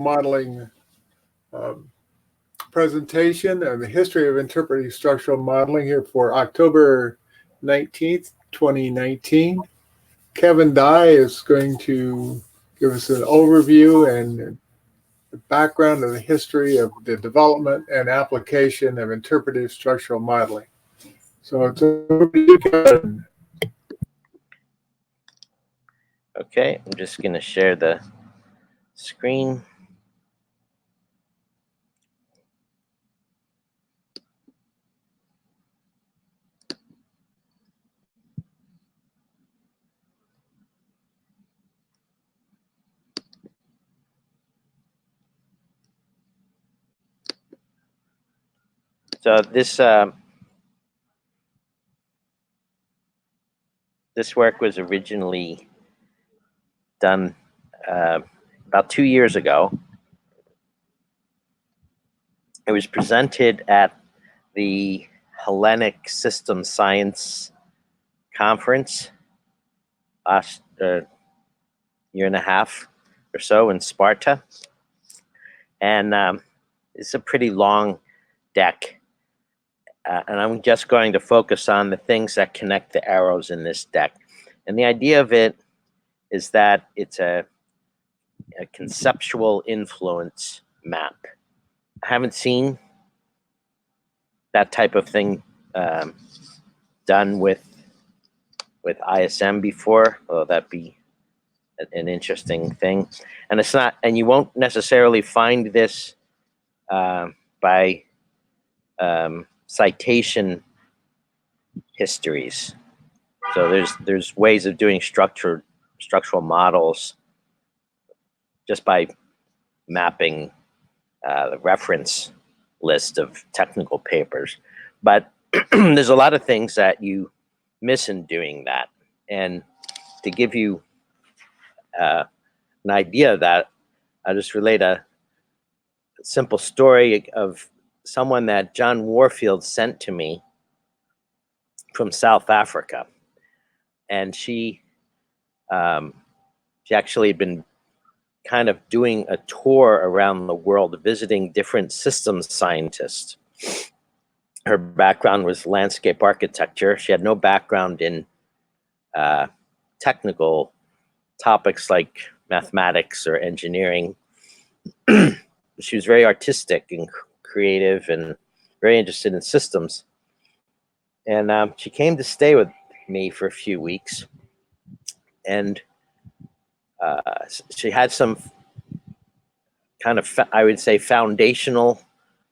modeling um, presentation and the history of interpretive structural modeling here for October 19th, 2019. Kevin Dye is going to give us an overview and the background of the history of the development and application of interpretive structural modeling. So it's over to you, Kevin. Okay, I'm just going to share the screen. So this work was originally done about 2 years ago. It was presented at the Hellenic System Science Conference last year and a half or so in Sparta. And it's a pretty long deck. And I'm just going to focus on the things that connect the arrows in this deck. And the idea of it is that it's a conceptual influence map. I haven't seen that type of thing done with ISM before, although that'd be an interesting thing. And it's not, and you won't necessarily find this by citation histories. So there's ways of doing structural models just by mapping the reference list of technical papers. But there's a lot of things that you miss in doing that. And to give you an idea of that, I'll just relate a simple story of someone that John Warfield sent to me from South Africa. And she actually had been kind of doing a tour around the world, visiting different systems scientists. Her background was landscape architecture. She had no background in technical topics like mathematics or engineering. She was very artistic and creative and very interested in systems. And she came to stay with me for a few weeks. And she had some kind of, I would say, foundational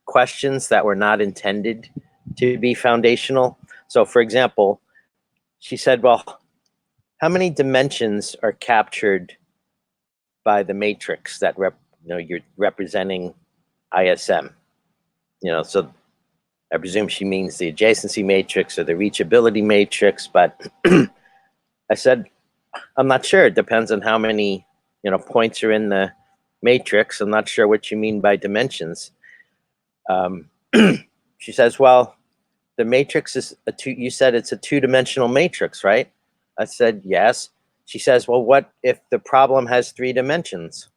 questions that were not intended to be foundational. So, for example, she said, well, how many dimensions are captured by the matrix that you're representing ISM? So I presume she means the adjacency matrix or the reachability matrix, but I said, I'm not sure. It depends on how many, points are in the matrix. I'm not sure what you mean by dimensions. She says, well, the matrix is you said it's a two-dimensional matrix, right? I said, yes. She says, well, what if the problem has 3 dimensions?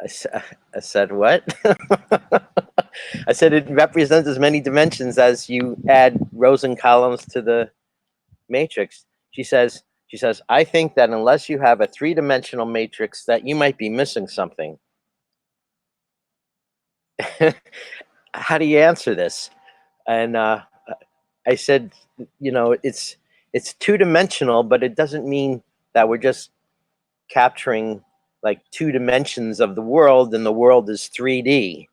I said, what? I said, it represents as many dimensions as you add rows and columns to the matrix. She says, I think that unless you have a 3-dimensional matrix, that you might be missing something. How do you answer this? And I said, it's 2-dimensional, but it doesn't mean that we're just capturing like 2 dimensions of the world and the world is 3D.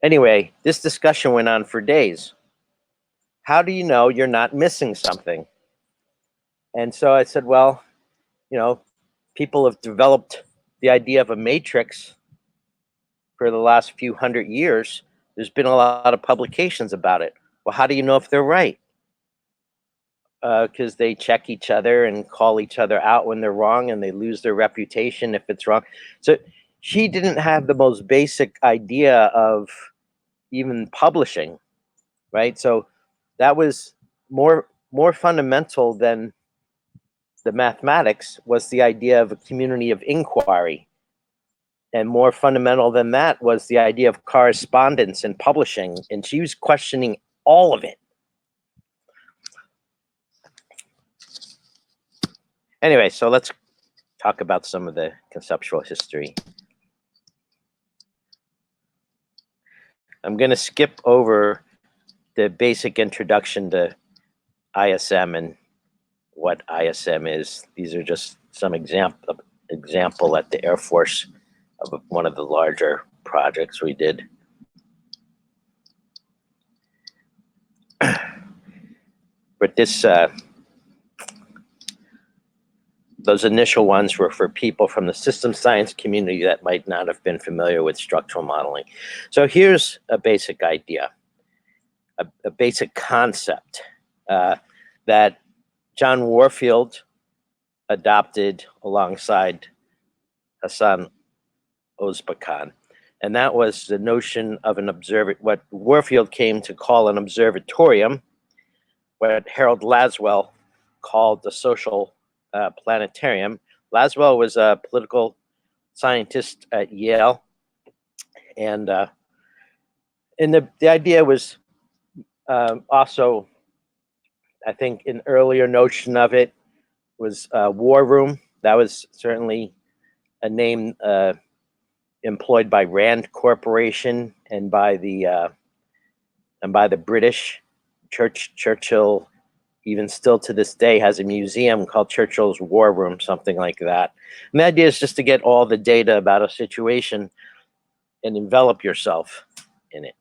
Anyway, this discussion went on for days. How do you know you're not missing something? And so I said, well, people have developed the idea of a matrix for the last few hundred years. There's been a lot of publications about it. Well, how do you know if they're right? Because they check each other and call each other out when they're wrong, and they lose their reputation if it's wrong. So she didn't have the most basic idea of even publishing, right? So that was more fundamental than the mathematics was the idea of a community of inquiry. And more fundamental than that was the idea of correspondence and publishing. And she was questioning all of it. Anyway, so let's talk about some of the conceptual history. I'm going to skip over the basic introduction to ISM and what ISM is. These are just some example at the Air Force of one of the larger projects we did. But this, those initial ones were for people from the system science community that might not have been familiar with structural modeling. So here's a basic idea, a basic concept that John Warfield adopted alongside Hassan Ozbakan. And that was the notion of an what Warfield came to call an observatorium, what Harold Laswell called the social planetarium. Laswell was a political scientist at Yale. And the idea was also, I think, an earlier notion of it was war room. That was certainly a name employed by Rand Corporation and by the British. Churchill, even still to this day, has a museum called Churchill's War Room, something like that. And the idea is just to get all the data about a situation and envelop yourself in it.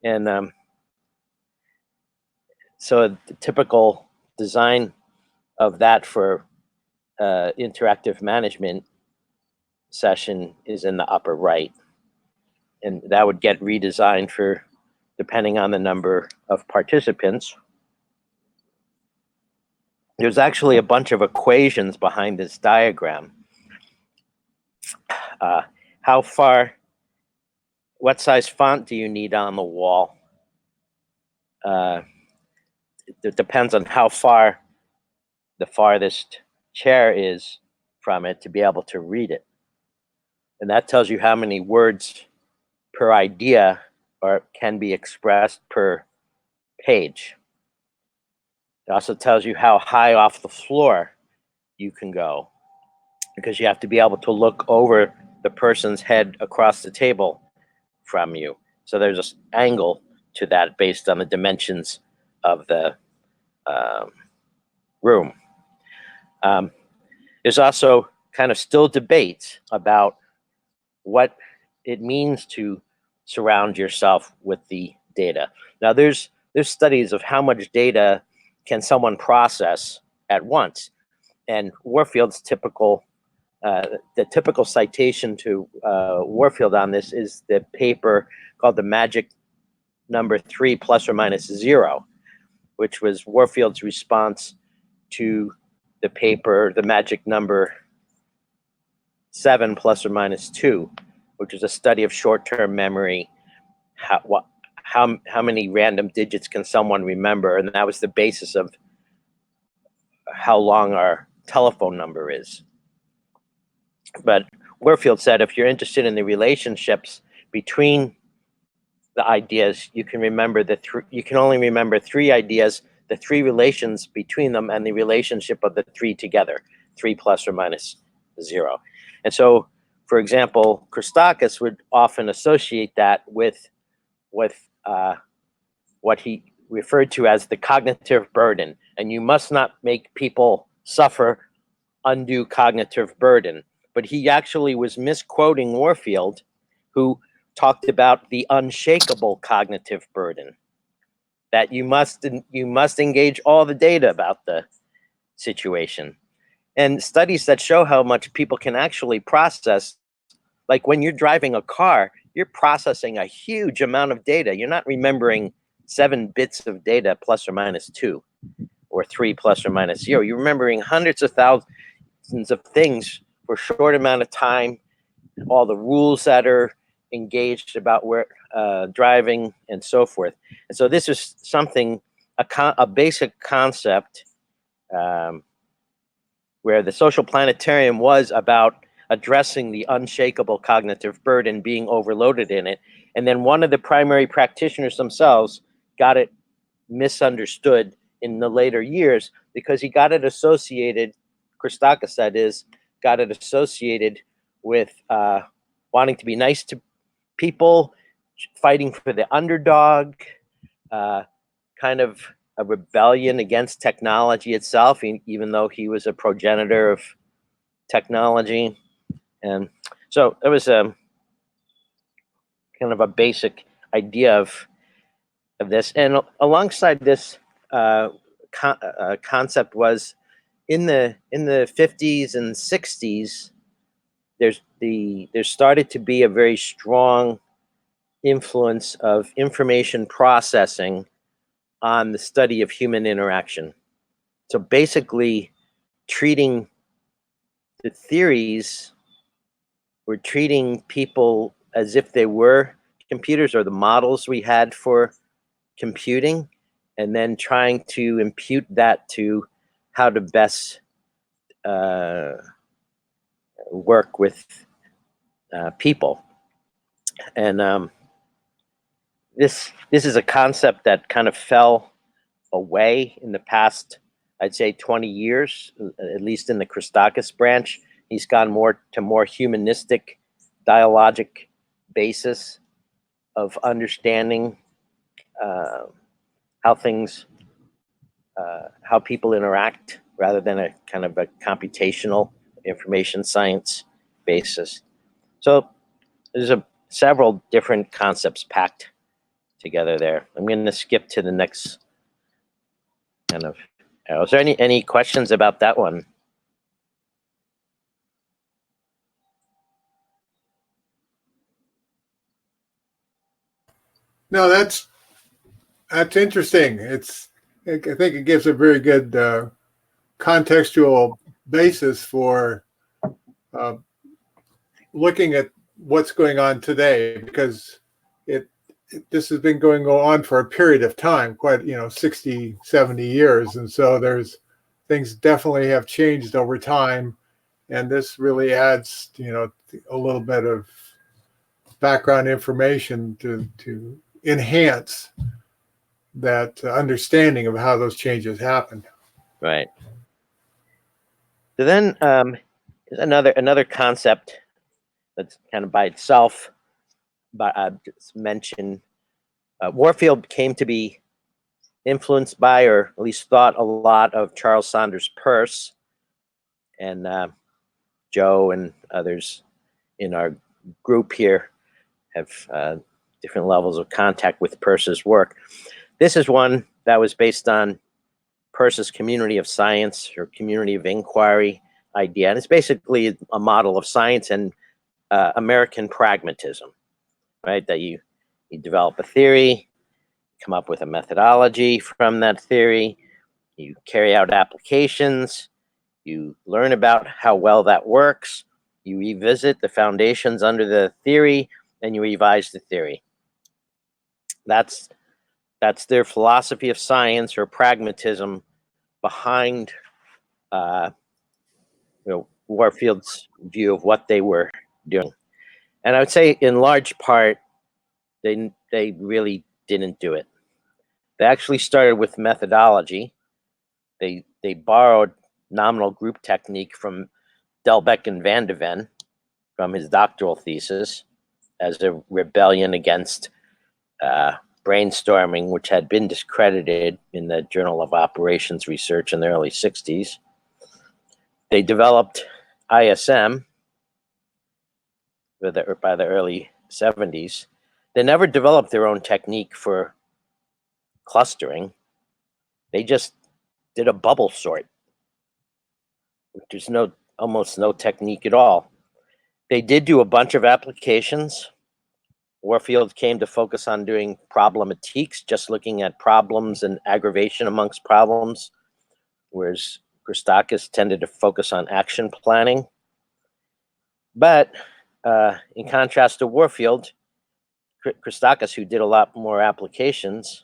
And so the typical design of that for interactive management session is in the upper right. And that would get redesigned for depending on the number of participants. There's actually a bunch of equations behind this diagram. How far, what size font do you need on the wall? It depends on how far the farthest chair is from it to be able to read it. And that tells you how many words per idea or can be expressed per page. It also tells you how high off the floor you can go, because you have to be able to look over the person's head across the table from you. So there's an angle to that based on the dimensions of the room. There's also kind of still debate about what it means to surround yourself with the data. Now, there's studies of how much data can someone process at once, and Warfield's typical, the typical citation to Warfield on this is the paper called the Magic Number 3 plus or minus 0, which was Warfield's response to the paper, the Magic Number 7 plus or minus 2, which is a study of short-term memory. How many random digits can someone remember? And that was the basis of how long our telephone number is. But Warfield said, if you're interested in the relationships between the ideas, you can remember you can only remember 3 ideas, the 3 relations between them, and the relationship of the 3 together, 3 plus or minus 0. And so, for example, Christakis would often associate that with what he referred to as the cognitive burden. And you must not make people suffer undue cognitive burden. But he actually was misquoting Warfield, who talked about the unshakable cognitive burden, that you must engage all the data about the situation. And studies that show how much people can actually process, like when you're driving a car, you're processing a huge amount of data. You're not remembering 7 bits of data plus or minus 2 or 3 plus or minus 0. You're remembering hundreds of thousands of things for a short amount of time, all the rules that are engaged about where driving and so forth. And so this is something, a basic concept where the social planetarium was about addressing the unshakable cognitive burden being overloaded in it. And then one of the primary practitioners themselves got it misunderstood in the later years because he got it associated, Christakis that is, got it associated with wanting to be nice to people, fighting for the underdog, kind of a rebellion against technology itself, even though he was a progenitor of technology. And so it was a kind of a basic idea of this. And alongside this concept was in the 50s and 60s, there started to be a very strong influence of information processing on the study of human interaction. So basically, treating the theories, we're treating people as if they were computers or the models we had for computing, and then trying to impute that to how to best work with people. And this is a concept that kind of fell away in the past, I'd say 20 years, at least in the Christakis branch. He's gone more to more humanistic, dialogic basis of understanding how things, how people interact, rather than a kind of a computational information science basis. So there's several different concepts packed together there. I'm going to skip to the next kind of. Is there any questions about that one? No, that's interesting. I think it gives a very good contextual basis for looking at what's going on today, because this has been going on for a period of time, quite 60, 70 years, and so there's things definitely have changed over time, and this really adds a little bit of background information to enhance that understanding of how those changes happened. Right. So then another concept that's kind of by itself, but just mentioned, Warfield came to be influenced by, or at least thought a lot of, Charles Saunders Peirce, and Joe and others in our group here have different levels of contact with Peirce's work. This is one that was based on Peirce's community of science, or community of inquiry idea. And it's basically a model of science and American pragmatism, right? That you develop a theory, come up with a methodology from that theory, you carry out applications, you learn about how well that works, you revisit the foundations under the theory, and you revise the theory. That's their philosophy of science, or pragmatism, behind Warfield's view of what they were doing. And I would say, in large part, they really didn't do it. They actually started with methodology. They borrowed nominal group technique from Delbecq and Van de Ven from his doctoral thesis as a rebellion against brainstorming, which had been discredited in the Journal of Operations Research in the early 60s. They developed ISM by the early 70s. They never developed their own technique for clustering. They just did a bubble sort, which is almost no technique at all. They did do a bunch of applications. Warfield came to focus on doing problematiques, just looking at problems and aggravation amongst problems, whereas Christakis tended to focus on action planning. But in contrast to Warfield, Christakis, who did a lot more applications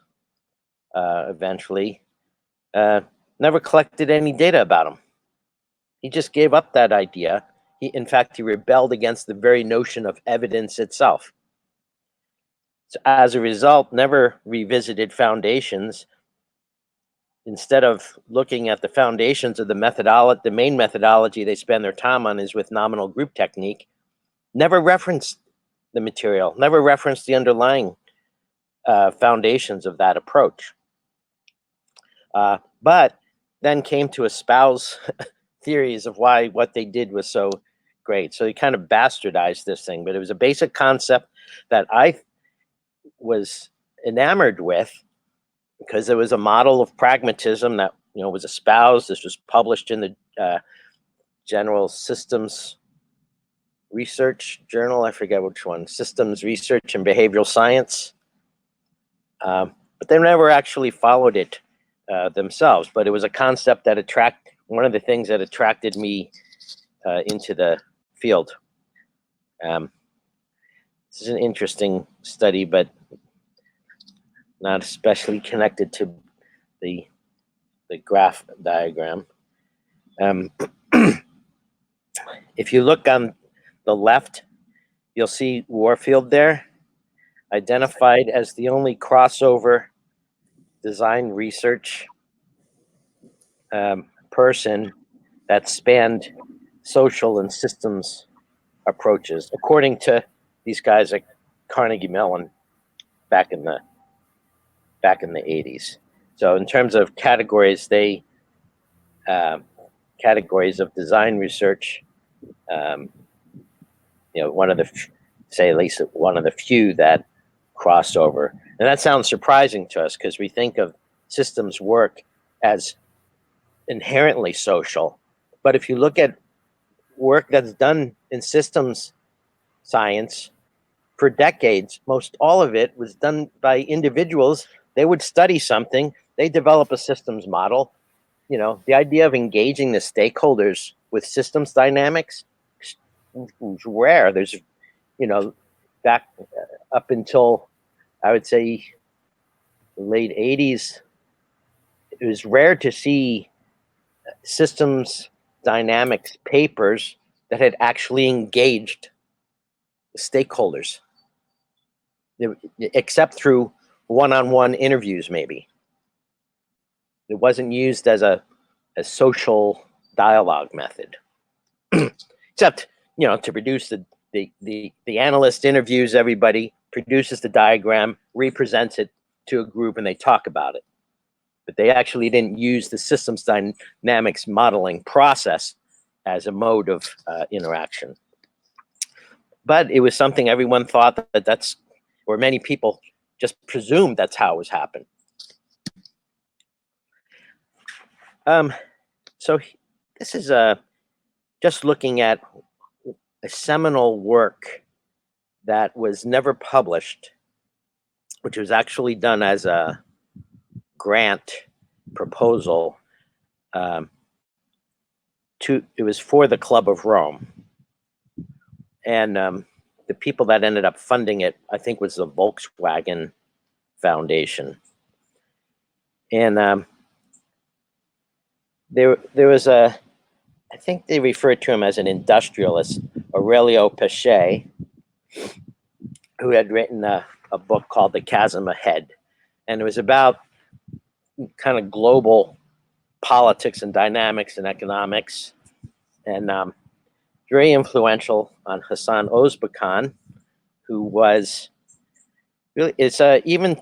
eventually, never collected any data about them. He just gave up that idea. In fact, he rebelled against the very notion of evidence itself. So as a result, never revisited foundations. Instead of looking at the foundations of the methodology, the main methodology they spend their time on is with nominal group technique. Never referenced the material, never referenced the underlying foundations of that approach. But then came to espouse theories of why what they did was so great. So he kind of bastardized this thing, but it was a basic concept that I was enamored with because it was a model of pragmatism that was espoused. This was published in the General Systems Research Journal. I forget which one. Systems Research and Behavioral Science. But they never actually followed it themselves. But it was a concept that one of the things that attracted me into the field. This is an interesting study, but not especially connected to the graph diagram. If you look on the left, you'll see Warfield there, identified as the only crossover design research person that spanned social and systems approaches, according to these guys at Carnegie Mellon back in the 80s. So in terms of categories, categories of design research, one of the, say at least one of the few that crossed over. And that sounds surprising to us because we think of systems work as inherently social. But if you look at work that's done in systems science for decades, most all of it was done by individuals. They would study something, they develop a systems model. The idea of engaging the stakeholders with systems dynamics was rare. There's, back up until I would say the late 80s, it was rare to see systems dynamics papers that had actually engaged stakeholders, except through one-on-one interviews, maybe. It wasn't used as a social dialogue method, except to produce the analyst interviews everybody, produces the diagram, represents it to a group, and they talk about it. But they actually didn't use the systems dynamics modeling process as a mode of interaction. But it was something everyone thought or many people just presumed that's how it was happening. So this is just looking at a seminal work that was never published, which was actually done as a grant proposal. It was for the Club of Rome. And the people that ended up funding it, I think, was the Volkswagen Foundation. And there was I think they referred to him as an industrialist, Aurelio Pache, who had written a book called The Chasm Ahead. And it was about kind of global politics and dynamics and economics. And very influential on Hassan Ozbakan, who was really, even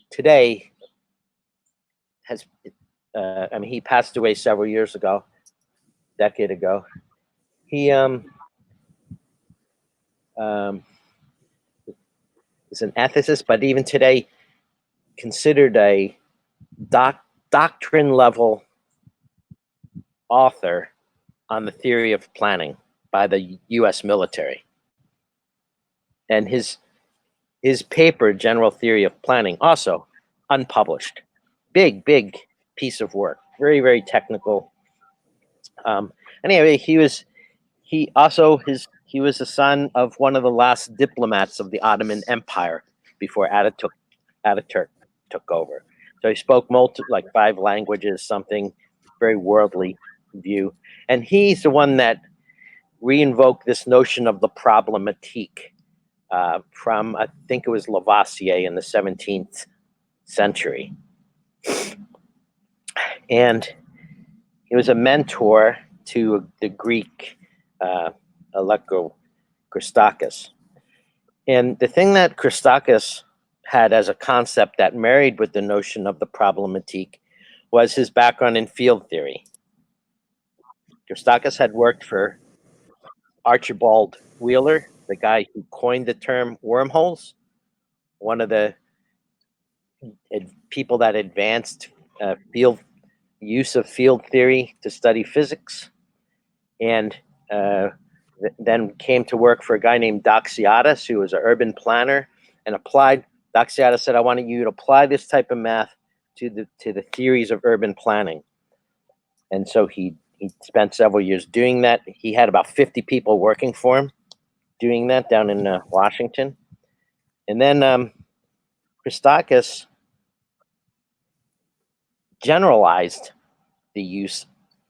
today, he passed away several years ago, decade ago. He is an ethicist, but even today considered a doctrine level author on the theory of planning by the U.S. military. And his paper, General Theory of Planning, also unpublished. Big piece of work. Very, very technical. Anyway, he was the son of one of the last diplomats of the Ottoman Empire before Ataturk took over. So he spoke like 5 languages, something very worldly. view. And he's the one that reinvoked this notion of the problematique from, I think it was Lavoisier in the 17th century. And he was a mentor to the Greek Christakis. And the thing that Christakis had as a concept that married with the notion of the problematique was his background in field theory. Christakis had worked for Archibald Wheeler, the guy who coined the term wormholes, one of the people that advanced field use of field theory to study physics, and then came to work for a guy named Doxiadis, who was an urban planner, and applied. Doxiadis said, "I want you to apply this type of math to the theories of urban planning." And so he spent several years doing that. He had about 50 people working for him doing that down in Washington. And then Christakis generalized the use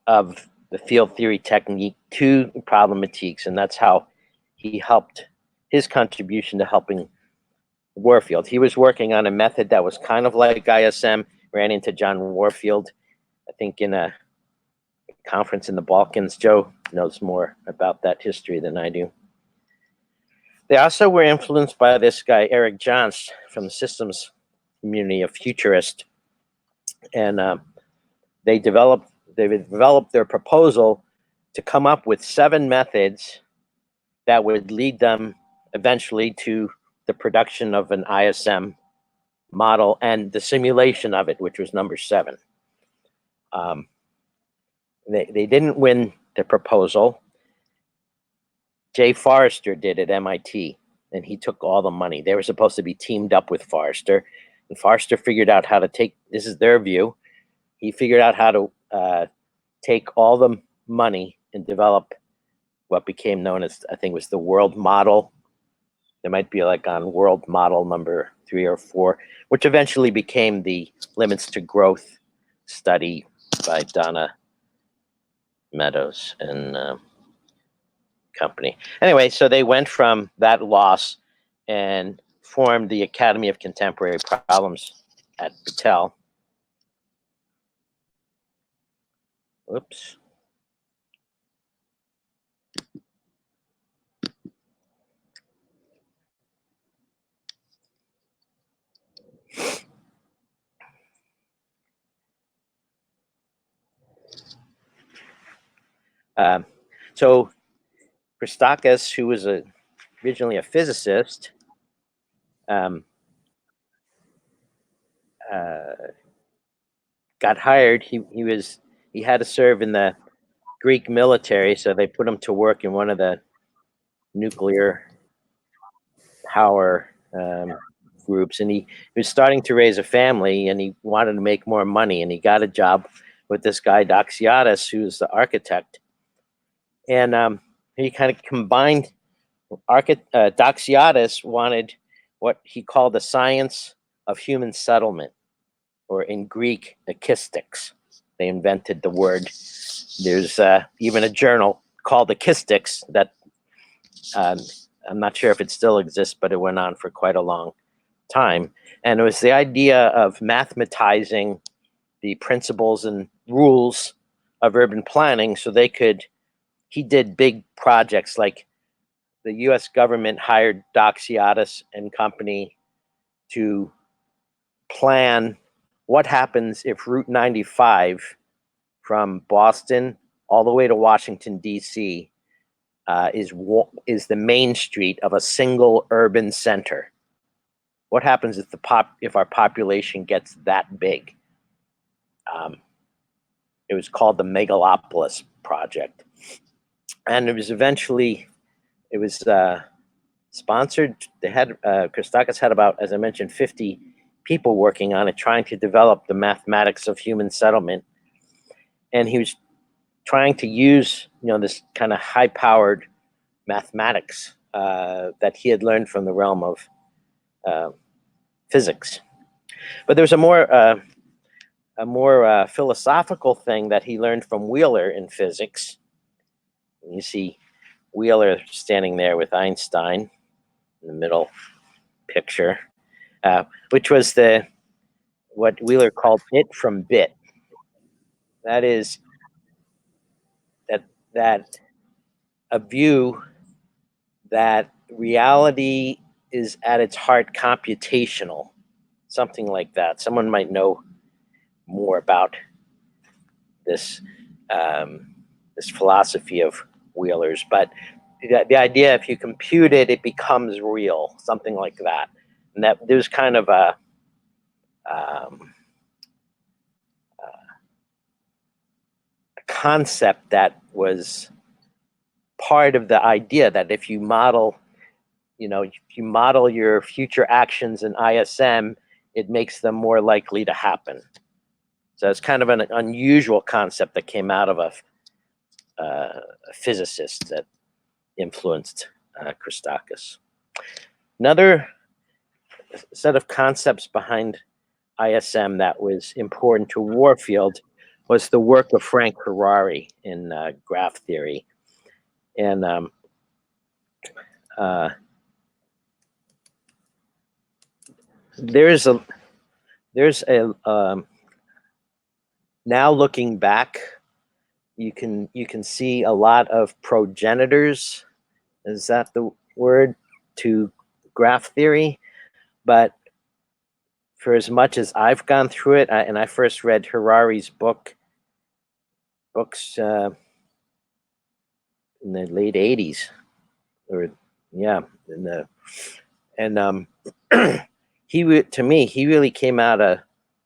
of the field theory technique to problematiques, and that's how he helped his contribution to helping Warfield. He was working on a method that was kind of like ISM, ran into John Warfield, I think, in a conference in the Balkans. Joe knows more about that history than I do. They also were influenced by this guy, Eric Johns, from the systems community, a futurist. And they developed their proposal to come up with 7 methods that would lead them eventually to the production of an ISM model and the simulation of it, which was number 7. They didn't win the proposal. Jay Forrester did at MIT, and he took all the money. They were supposed to be teamed up with Forrester, and Forrester figured out how to take, this is their view, he figured out how to take all the money and develop what became known as, I think it was the world model. There might be like on world model number 3 or 4, which eventually became the limits to growth study by Donna Meadows and company. Anyway, so they went from that loss and formed the Academy of Contemporary Problems at Battelle. Whoops. So Christakis, who was originally a physicist, got hired. He had to serve in the Greek military, so they put him to work in one of the nuclear power groups, and he was starting to raise a family, and he wanted to make more money, and he got a job with this guy Doxiadis, who's the architect, and he kind of combined. Doxiadis wanted what he called the science of human settlement, or in Greek, akistics. They invented the word. There's even a journal called Akistics that I'm not sure if it still exists, but it went on for quite a long time. And it was the idea of mathematizing the principles and rules of urban planning so he did big projects like the US government hired Doxiadis and company to plan what happens if Route 95 from Boston all the way to Washington, D.C. Is the main street of a single urban center. What happens if our population gets that big? It was called the Megalopolis Project, and it was sponsored. Christakis had about, as I mentioned, 50 people working on it, trying to develop the mathematics of human settlement, and he was trying to use this kind of high-powered mathematics that he had learned from the realm of physics. But there's a more a more philosophical thing that he learned from Wheeler in physics. You see Wheeler standing there with Einstein in the middle picture, which was what Wheeler called it from bit. That is that a view that reality is at its heart computational, something like that. Someone might know more about this this philosophy of Wheeler's, but the idea, if you compute it, it becomes real, something like that. And that there's kind of a concept that was part of the idea that if you model, if you model your future actions in ISM, it makes them more likely to happen. So it's kind of an unusual concept that came out of a physicist that influenced Christakis. Another set of concepts behind ISM that was important to Warfield was the work of Frank Harari in graph theory. And there's a now looking back, you can see a lot of progenitors, is that the word, to graph theory. But for as much as I've gone through it, and I first read Harari's books in the late 80s, to me, he really came out of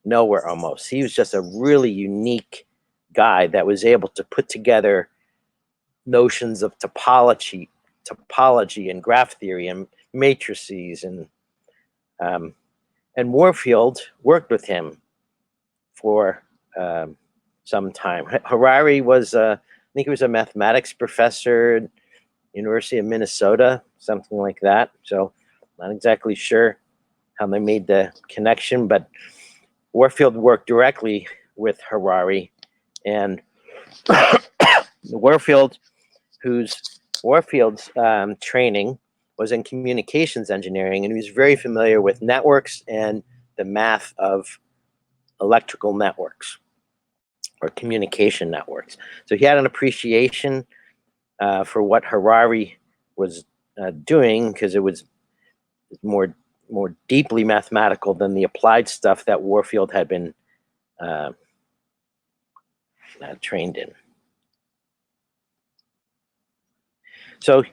nowhere almost. He was just a really unique guy that was able to put together notions of topology and graph theory and matrices, and Warfield worked with him for some time. Harari was, I think he was a mathematics professor at University of Minnesota, something like that. So not exactly sure how they made the connection, but Warfield worked directly with Harari, and Warfield's training was in communications engineering, and he was very familiar with networks and the math of electrical networks or communication networks. So he had an appreciation for what Harari was doing, because it was more deeply mathematical than the applied stuff that Warfield had been trained in. So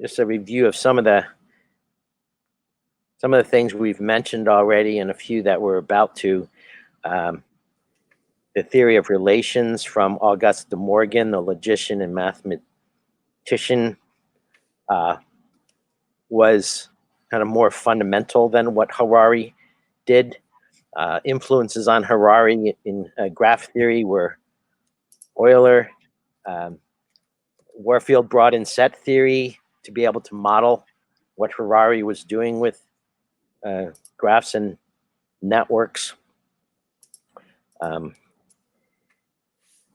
just a review of some of the things we've mentioned already, and a few that we're about to. The theory of relations from Auguste de Morgan, the logician and mathematician, was kind of more fundamental than what Harari did. Influences on Harari in graph theory were Euler. Warfield brought in set theory to be able to model what Harari was doing with graphs and networks.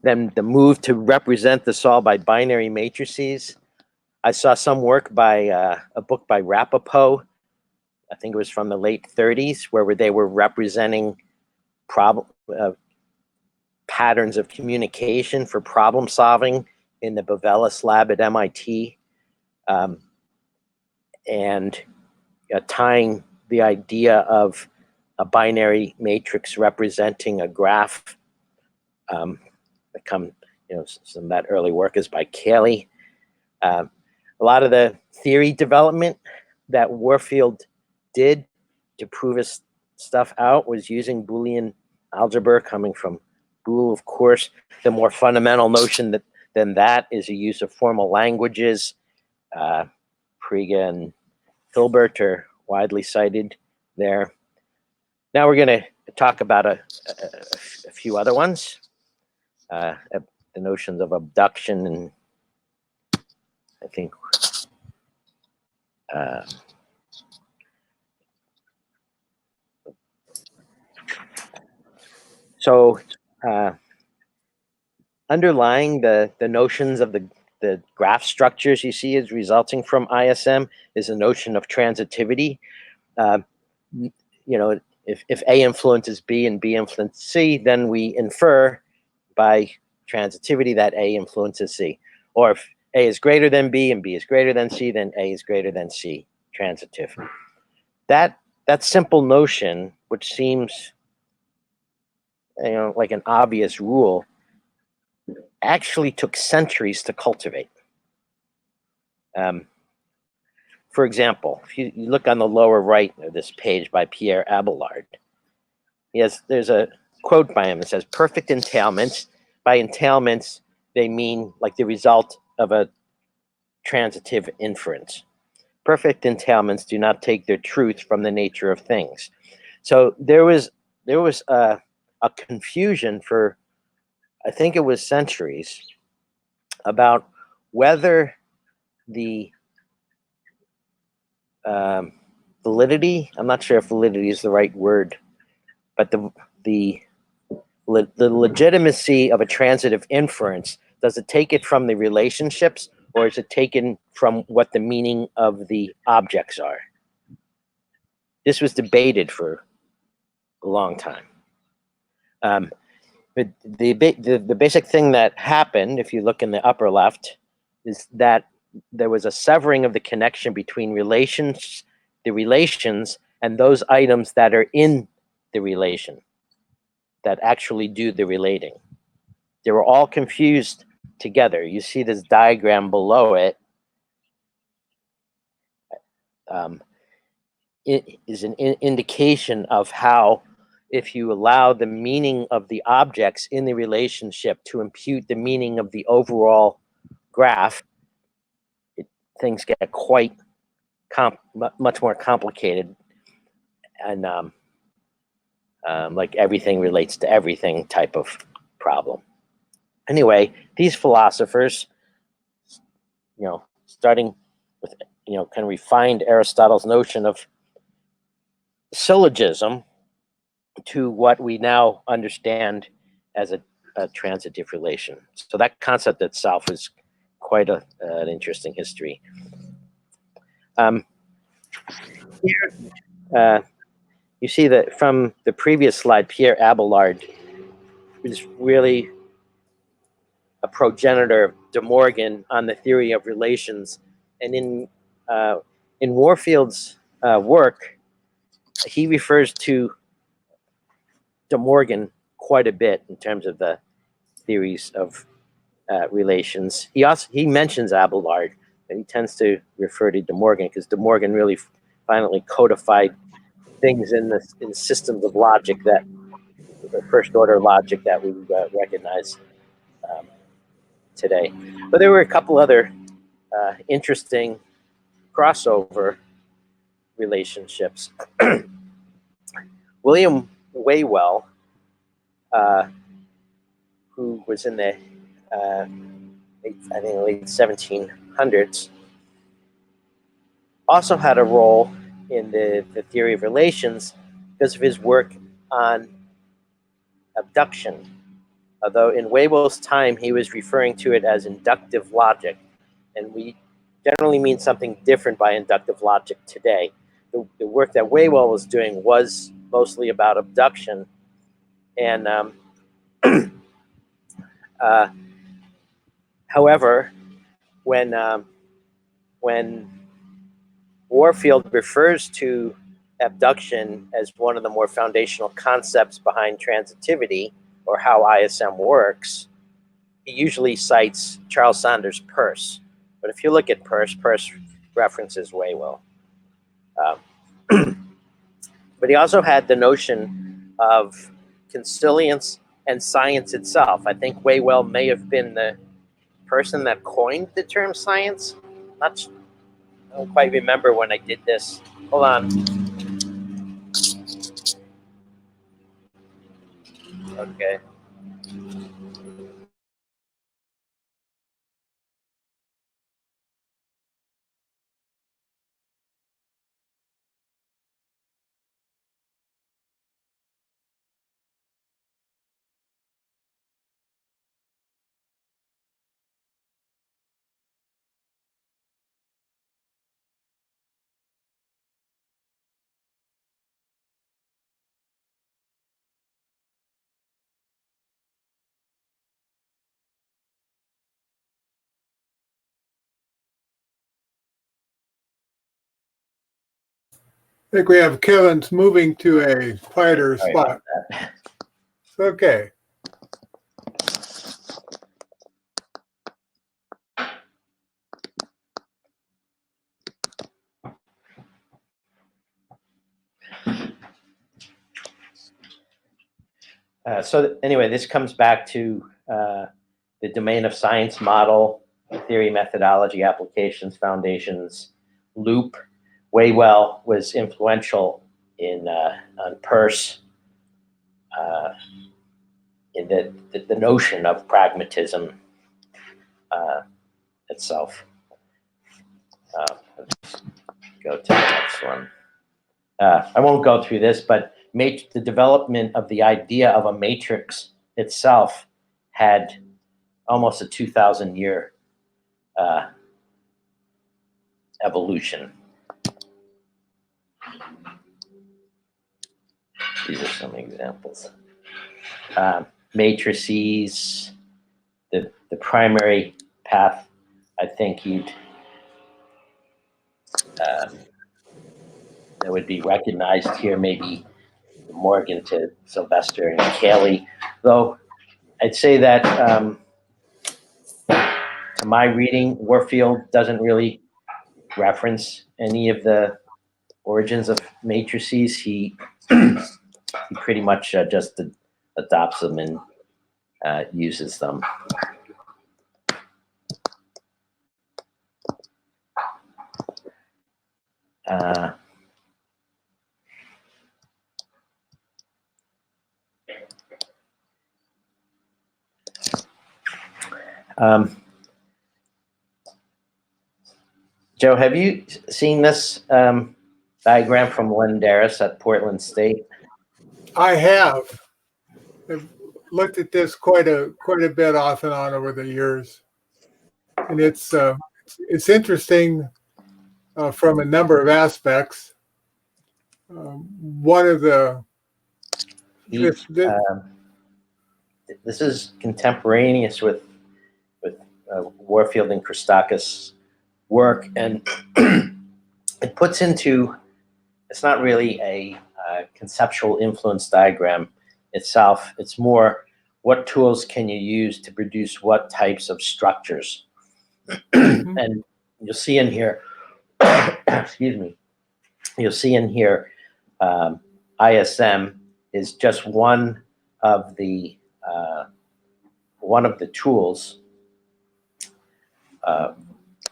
Then the move to represent the solve by binary matrices. I saw some work by a book by Rapoport, I think it was from the late 30s, where they were representing patterns of communication for problem solving in the Bovelis lab at MIT, and tying the idea of a binary matrix representing a graph. Some of that early work is by Cayley. A lot of the theory development that Warfield did to prove his stuff out was using Boolean algebra, coming from Boole, of course. The more fundamental notion than that is the use of formal languages. Priga and Hilbert are widely cited there. Now we're going to talk about a few other ones. The notions of abduction, and I think So underlying the notions of the graph structures you see as resulting from ISM is a notion of transitivity. You know, if A influences B and B influences C, then we infer by transitivity that A influences C. Or if A is greater than B and B is greater than C, then A is greater than C, transitive. That simple notion, which seems like an obvious rule, actually took centuries to cultivate. For example, if you look on the lower right of this page by Pierre Abelard, there's a quote by him that says, "Perfect entailments, by entailments, they mean like the result of a transitive inference. Perfect entailments do not take their truth from the nature of things." So there was a confusion for, I think it was centuries, about whether the validity, I'm not sure if validity is the right word, but the legitimacy of a transitive inference, does it take it from the relationships, or is it taken from what the meaning of the objects are? This was debated for a long time. But the basic thing that happened, if you look in the upper left, is that there was a severing of the connection between the relations, and those items that are in the relation that actually do the relating. They were all confused together. You see this diagram below it. It is an indication of how, if you allow the meaning of the objects in the relationship to impute the meaning of the overall graph, things get quite much more complicated, and like everything relates to everything type of problem. Anyway, these philosophers, starting with, kind of refined Aristotle's notion of syllogism to what we now understand as a transitive relation. So that concept itself is quite an interesting history. Here, you see that from the previous slide, Pierre Abelard is really a progenitor of De Morgan on the theory of relations. And in Warfield's work, he refers to De Morgan quite a bit in terms of the theories of relations. He mentions Abelard, and he tends to refer to De Morgan because De Morgan really finally codified things in systems of logic, that the first order logic that we recognize today. But there were a couple other interesting crossover relationships. William Waywell, who was in the late 1700s, also had a role in the theory of relations because of his work on abduction. Although in Waywell's time, he was referring to it as inductive logic, and we generally mean something different by inductive logic today. The work that Waywell was doing was mostly about abduction, and however, when Warfield refers to abduction as one of the more foundational concepts behind transitivity, or how ISM works, he usually cites Charles Sanders Peirce. But if you look at Peirce references Waywell. But he also had the notion of consilience and science itself. I think Waywell may have been the person that coined the term science. I don't quite remember when I did this. Hold on. Okay. think we have Kevin's moving to a quieter Sorry spot. about that. It's okay. So anyway, this comes back to the domain of science model, theory, methodology, applications, foundations, loop. Waywell was influential in on Peirce in the notion of pragmatism itself. Let's go to the next one. I won't go through this, but the development of the idea of a matrix itself had almost a 2,000-year evolution. These are some examples. Matrices, the primary path, I think that would be recognized here, maybe Morgan to Sylvester and Cayley, though I'd say that to my reading, Warfield doesn't really reference any of the origins of matrices. He pretty much just adopts them and uses them. Joe, have you seen this diagram from Lendaris at Portland State? I have. I've looked at this quite a bit off and on over the years, and it's interesting from a number of aspects. One of the this is contemporaneous with Warfield and Christakis' work, and it puts into, it's not really a conceptual influence diagram itself. It's more, what tools can you use to produce what types of structures? And you'll see in here, excuse me, you'll see in here, ISM is just one of the tools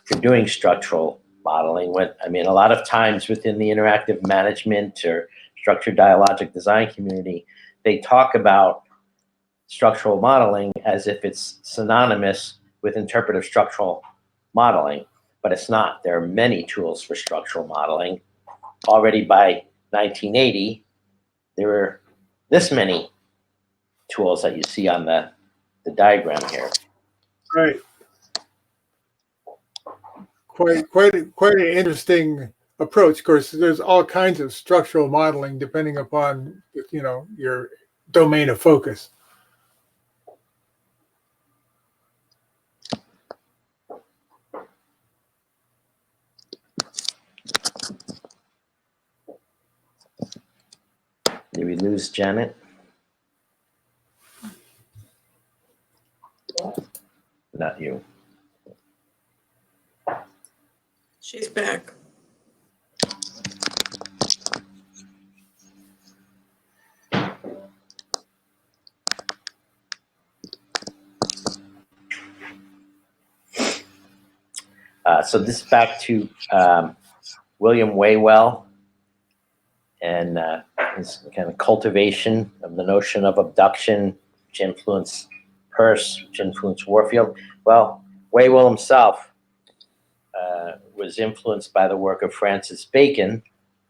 for doing structural modeling. I mean, a lot of times within the interactive management or structured dialogic design community, they talk about structural modeling as if it's synonymous with interpretive structural modeling, but it's not. There are many tools for structural modeling. Already by 1980, there were this many tools that you see on the diagram here. Right. Quite an interesting approach. Of course, there's all kinds of structural modeling depending upon, your domain of focus. Did we lose Janet? Not you. She's back. So this is back to William Waywell and his kind of cultivation of the notion of abduction, which influenced Peirce, which influenced Warfield. Well, Waywell himself was influenced by the work of Francis Bacon,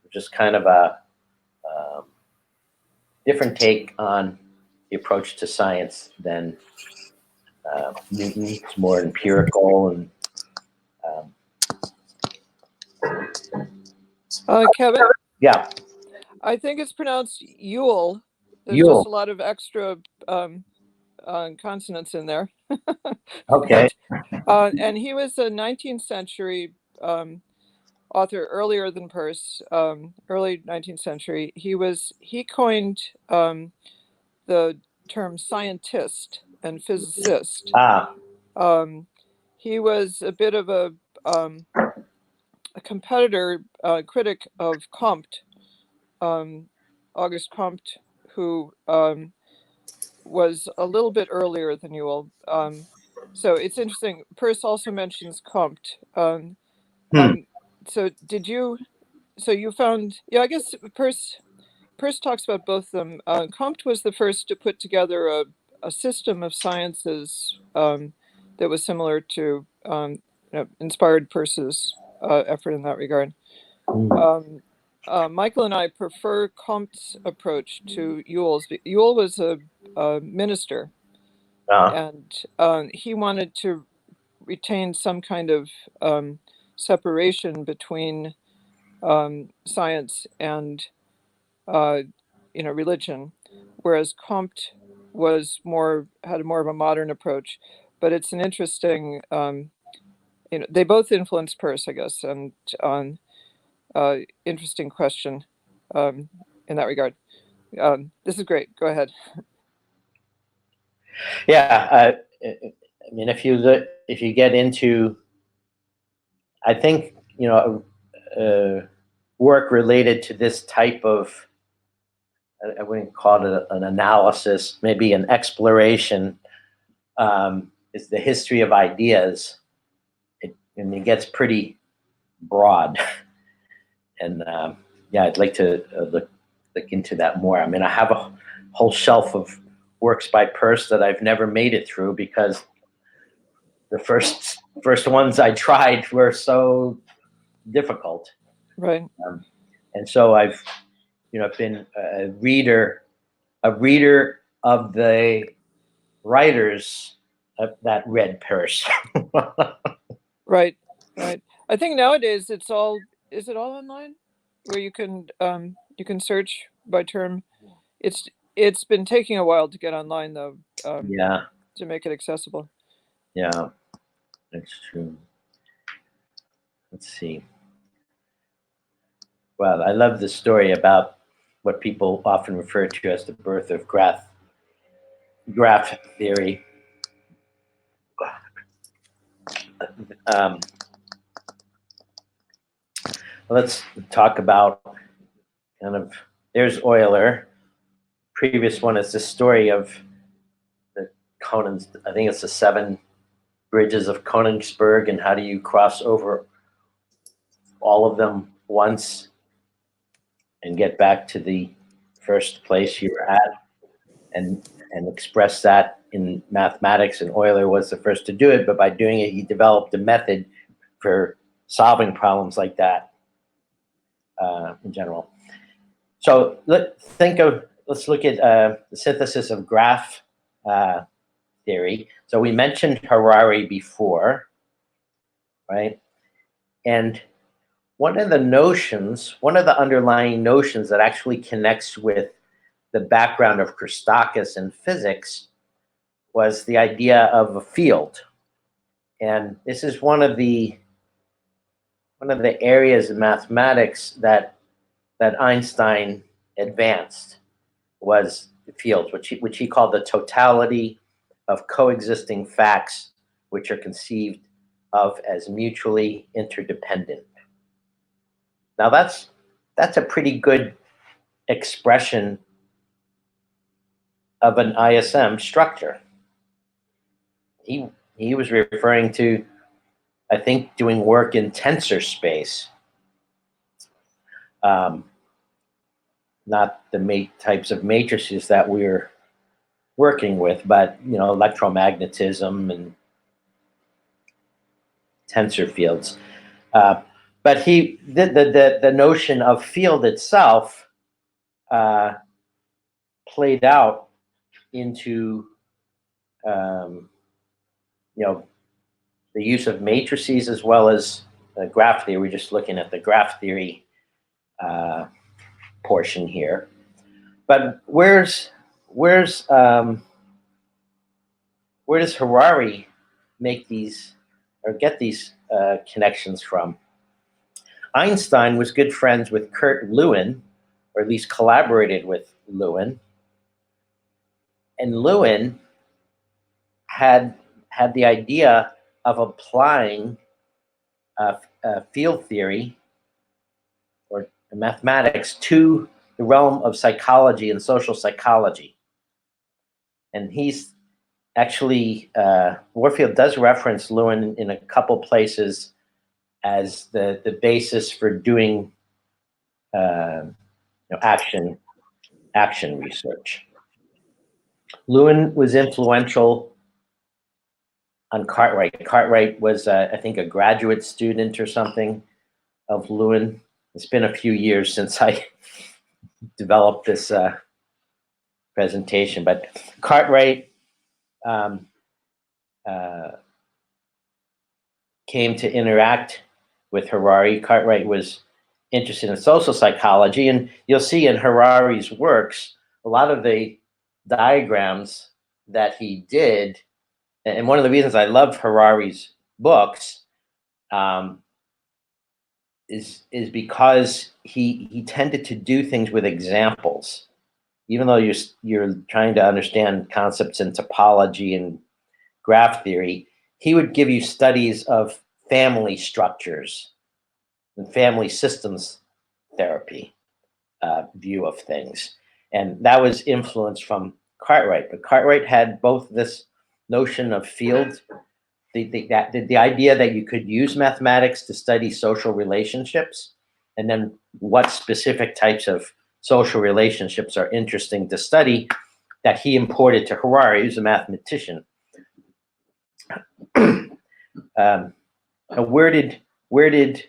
which is kind of a different take on the approach to science than Newton. It's more empirical and Kevin, yeah. I think it's pronounced Yule. There's Yule. just a lot of extra consonants in there. Okay. And he was a 19th century author earlier than Peirce, early 19th century. He coined the term scientist and physicist. Ah, He was a bit of a competitor, critic of Comte, Auguste Comte, who was a little bit earlier than Ewell. So it's interesting. Peirce also mentions Comte. hmm. So did you? So you found? Yeah, I guess Peirce talks about both of them. Comte was the first to put together a system of sciences that was similar to, inspired Peirce's effort in that regard. Michael and I prefer Comte's approach to Ewell's. Ewell was a minister, and he wanted to retain some kind of separation between science and religion, whereas Comte had more of a modern approach. But it's an interesting, they both influenced Peirce, I guess, and interesting question in that regard. This is great. Go ahead. Yeah, I mean, if you get into, I think, work related to this type of, I wouldn't call it an analysis, maybe an exploration, is the history of ideas. And it gets pretty broad. And yeah, I'd like to look into that more. I mean, I have a whole shelf of works by Peirce that I've never made it through because the first ones I tried were so difficult. Right. And so I've been a reader of the writers that read Peirce. Right. I think nowadays is it all online where you can search by term. It's been taking a while to get online though, Yeah, to make it accessible. yeah, that's true. Let's see. Well, I love the story about what people often refer to as the birth of graph theory. Um, let's talk about there's Euler. Previous one is the story of the Conan's, I think it's the 7 bridges of Königsberg, and how do you cross over all of them once and get back to the first place you were at, and express that in mathematics. And Euler was the first to do it, but by doing it, he developed a method for solving problems like that in general. So let's look at the synthesis of graph theory. So we mentioned Harari before, right? And one of the underlying notions that actually connects with the background of Christakis in physics was the idea of a field. And this is one of the areas of mathematics that Einstein advanced, was the fields, which he called the totality of coexisting facts, which are conceived of as mutually interdependent. Now that's a pretty good expression of an ISM structure. He was referring to, I think, doing work in tensor space, not the types of matrices that we're working with, but electromagnetism and tensor fields. But the notion of field itself played out into the use of matrices as well as graph theory. We're just looking at the graph theory portion here. But where does Harari make these or get these connections from? Einstein was good friends with Kurt Lewin, or at least collaborated with Lewin. And Lewin had the idea of applying field theory or mathematics to the realm of psychology and social psychology. And he's actually, Warfield does reference Lewin in a couple places as the basis for doing action research. Lewin was influential on Cartwright. Cartwright was, I think, a graduate student or something of Lewin. It's been a few years since I developed this presentation, but Cartwright came to interact with Harari. Cartwright was interested in social psychology, and you'll see in Harari's works, a lot of the diagrams that he did, and one of the reasons I love Harari's books is because he tended to do things with examples. Even though you're trying to understand concepts in topology and graph theory, he would give you studies of family structures and family systems therapy view of things. And that was influenced from Cartwright. But Cartwright had both this notion of field, the idea that you could use mathematics to study social relationships, and then what specific types of social relationships are interesting to study, that he imported to Harari, who's a mathematician. Where did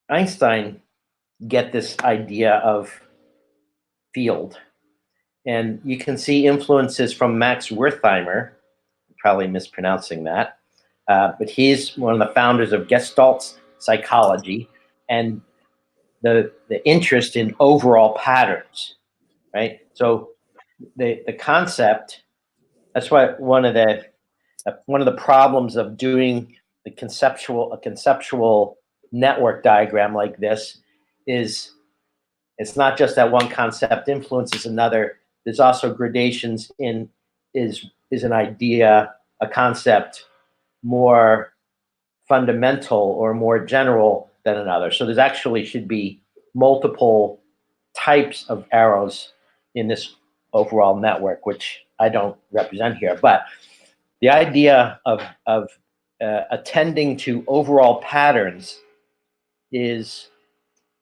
Einstein get this idea of field? And you can see influences from Max Wertheimer, probably mispronouncing that, but he's one of the founders of Gestalt psychology and the interest in overall patterns, right? So the concept, that's why one of the problems of doing a conceptual network diagram like this is it's not just that one concept influences another. There's also gradations in is an idea, a concept more fundamental or more general than another. So there's actually should be multiple types of arrows in this overall network, which I don't represent here. But the idea of attending to overall patterns is,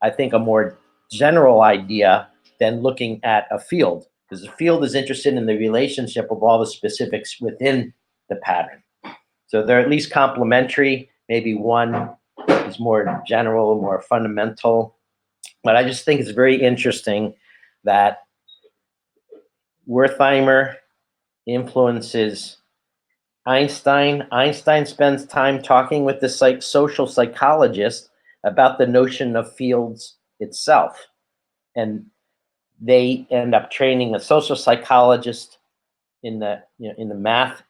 I think, a more general idea than looking at a field, because the field is interested in the relationship of all the specifics within the pattern. So they're at least complementary. Maybe one is more general, more fundamental. But I just think it's very interesting that Wertheimer influences Einstein. Einstein spends time talking with the social psychologist about the notion of fields itself. And they end up training a social psychologist in the math.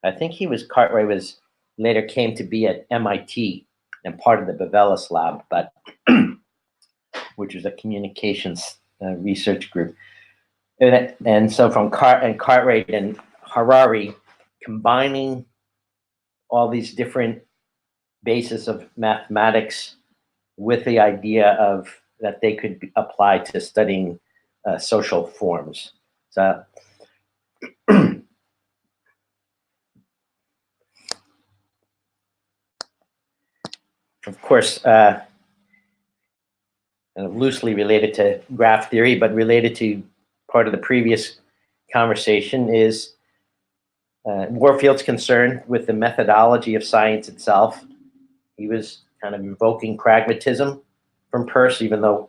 I think Cartwright was later came to be at MIT and part of the Bevelis lab, but which was a communications research group. And so from Cartwright and Harari, combining all these different bases of mathematics with the idea of that they could apply to studying social forms. So of course, loosely related to graph theory, but related to part of the previous conversation is Warfield's concern with the methodology of science itself. He was kind of invoking pragmatism from Peirce, even though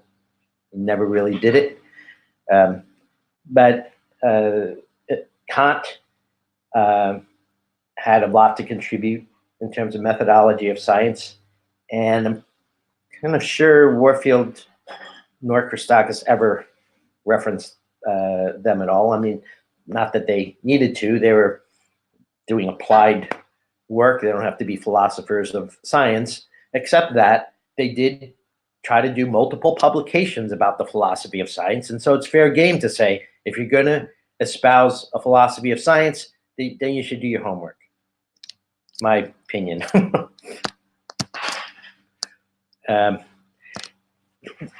he never really did it. But Kant had a lot to contribute in terms of methodology of science. And I'm kind of sure Warfield nor Christakis ever referenced them at all. I mean, not that they needed to. They were doing applied work. They don't have to be philosophers of science, except that they did try to do multiple publications about the philosophy of science. And so it's fair game to say, if you're going to espouse a philosophy of science, then you should do your homework. My opinion.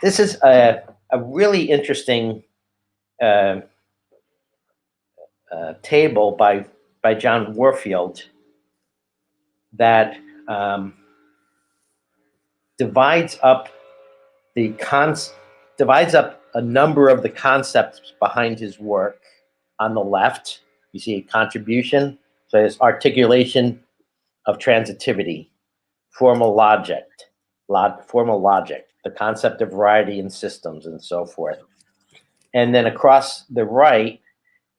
This is a really interesting table by John Warfield that divides up a number of the concepts behind his work. On the left, you see a contribution. So there's articulation of transitivity, formal logic, the concept of variety in systems, and so forth. And then across the right,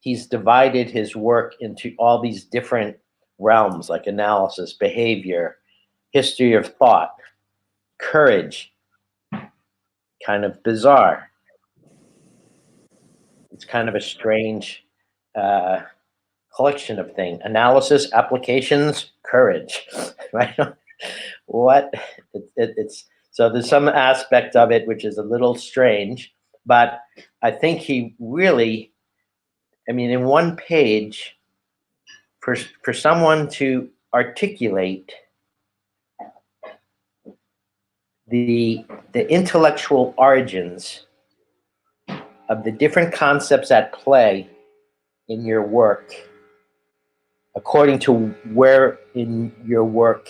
he's divided his work into all these different realms, like analysis, behavior, history of thought, courage. Kind of bizarre. It's kind of a strange collection of things. Analysis, applications, courage. Right? What? It's so there's some aspect of it which is a little strange, but I think he really, I mean, in one page, for someone to articulate the intellectual origins of the different concepts at play in your work, according to where in your work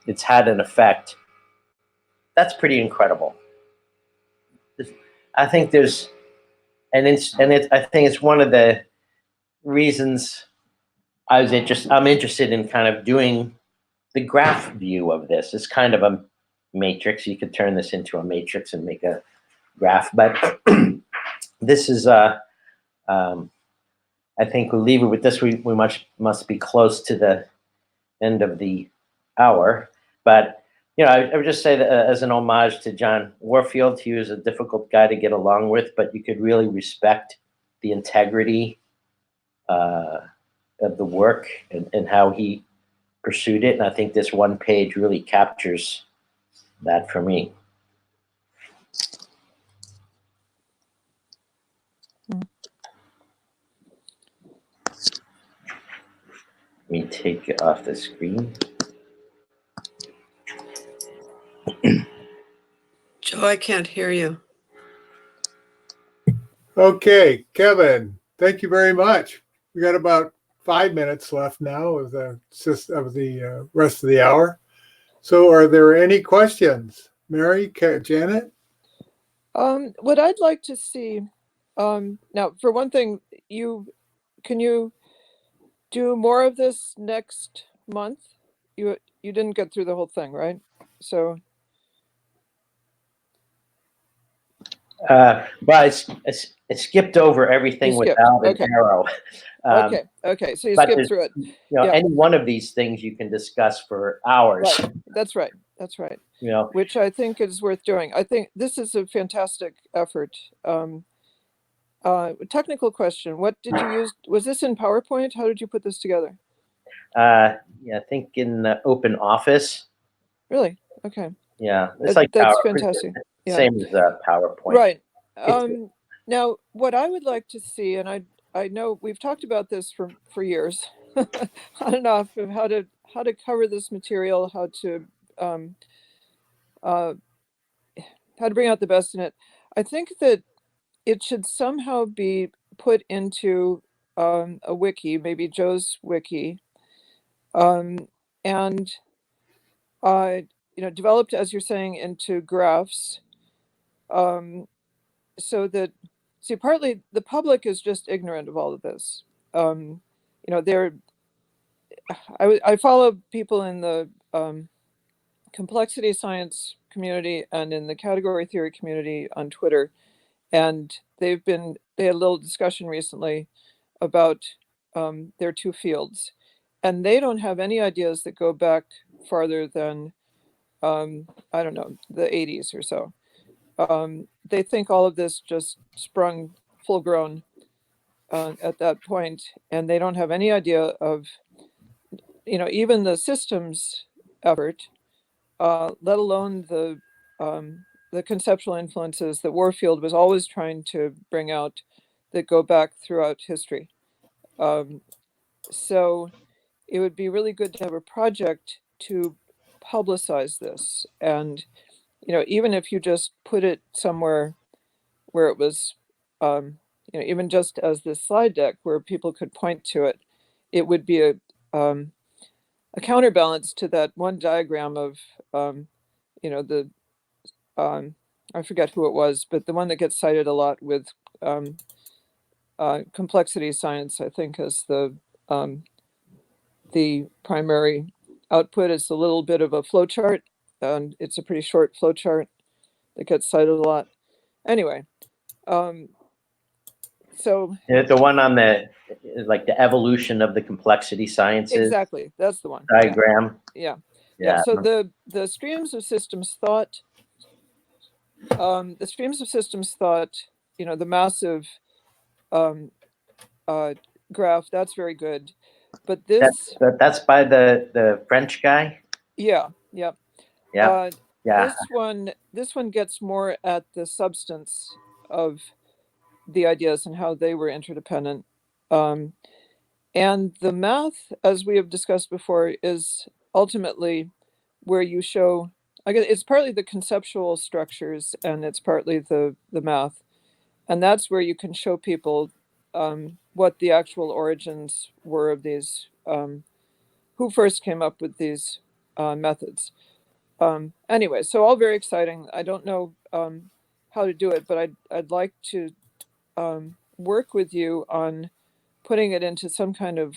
it's had an effect, that's pretty incredible. I think there's, I think it's one of the reasons I'm interested in kind of doing the graph view of this. It's kind of a matrix. You could turn this into a matrix and make a graph, but this is I think we'll leave it with this. We must be close to the end of the hour, but I would just say that as an homage to John Warfield, he was a difficult guy to get along with, but you could really respect the integrity of the work and how he pursued it. And I think this one page really captures that for me. Let me take it off the screen. Joe, I can't hear you. Okay, Kevin, thank you very much. We got about 5 minutes left now of the rest of the hour. So are there any questions? Mary, Janet? What I'd like to see, now, for one thing, can you do more of this next month? You didn't get through the whole thing, right? So. But I skipped over everything without an arrow. Okay. So you skipped through it. Any one of these things you can discuss for hours. Right. That's right. Which I think is worth doing. I think this is a fantastic effort. Technical question: what did you use? Was this in PowerPoint? How did you put this together? I think in the Open Office. Really? Okay. Yeah, it's like that's fantastic. Yeah. Same as PowerPoint. Right. Now, what I would like to see, and I know we've talked about this for years, on and off, of how to cover this material, how to bring out the best in it. I think that it should somehow be put into a wiki, maybe Joe's wiki, and developed, as you're saying, into graphs. So that, see, partly the public is just ignorant of all of this. I follow people in the complexity science community and in the category theory community on Twitter, and they had a little discussion recently about their two fields, and they don't have any ideas that go back farther than I don't know, the 80s or so. They think all of this just sprung full grown at that point, and they don't have any idea of, even the systems effort let alone the conceptual influences that Warfield was always trying to bring out that go back throughout history. So it would be really good to have a project to publicize this. And, even if you just put it somewhere where it was, even just as this slide deck where people could point to it, it would be a counterbalance to that one diagram of, the, I forget who it was, but the one that gets cited a lot with complexity science, I think, as the primary output. Is a little bit of a flow chart, and it's a pretty short flow chart that gets cited a lot. Anyway, so The one on the evolution of the complexity sciences exactly, that's the one. diagram. Yeah. Yeah. So the streams of systems thought, the massive graph, that's very good. But this, That's by the French guy. yeah. Yeah. This one gets more at the substance of the ideas and how they were interdependent. And the math, as we have discussed before, is ultimately where you show, I guess it's partly the conceptual structures and it's partly the math. And that's where you can show people what the actual origins were of these, who first came up with these methods. Anyway, so all very exciting. I don't know how to do it, but I'd like to work with you on putting it into some kind of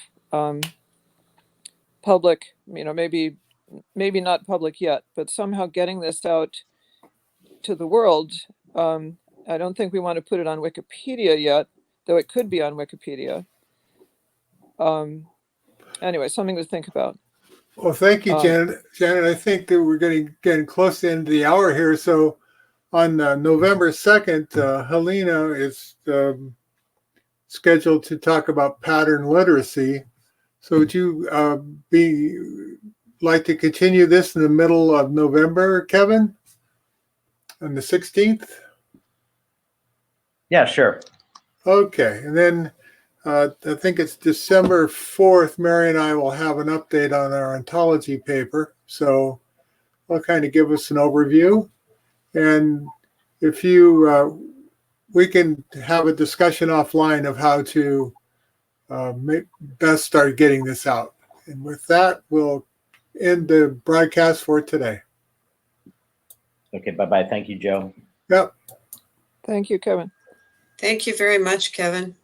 public, maybe not public yet, but somehow getting this out to the world. I don't think we want to put it on Wikipedia yet, though it could be on Wikipedia. Anyway, something to think about. Well, thank you, Janet. Janet, I think that we're getting close to the end of the hour here. So on November 2nd, Helena is scheduled to talk about pattern literacy. So would you like to continue this in the middle of November, Kevin? On the 16th? Yeah, sure. Okay. And then I think it's December 4th, Mary and I will have an update on our ontology paper. So I'll kind of give us an overview. And if you, we can have a discussion offline of how to best start getting this out. And with that, we'll end the broadcast for today. Okay, bye-bye. Thank you, Joe. Yep. Thank you, Kevin. Thank you very much, Kevin.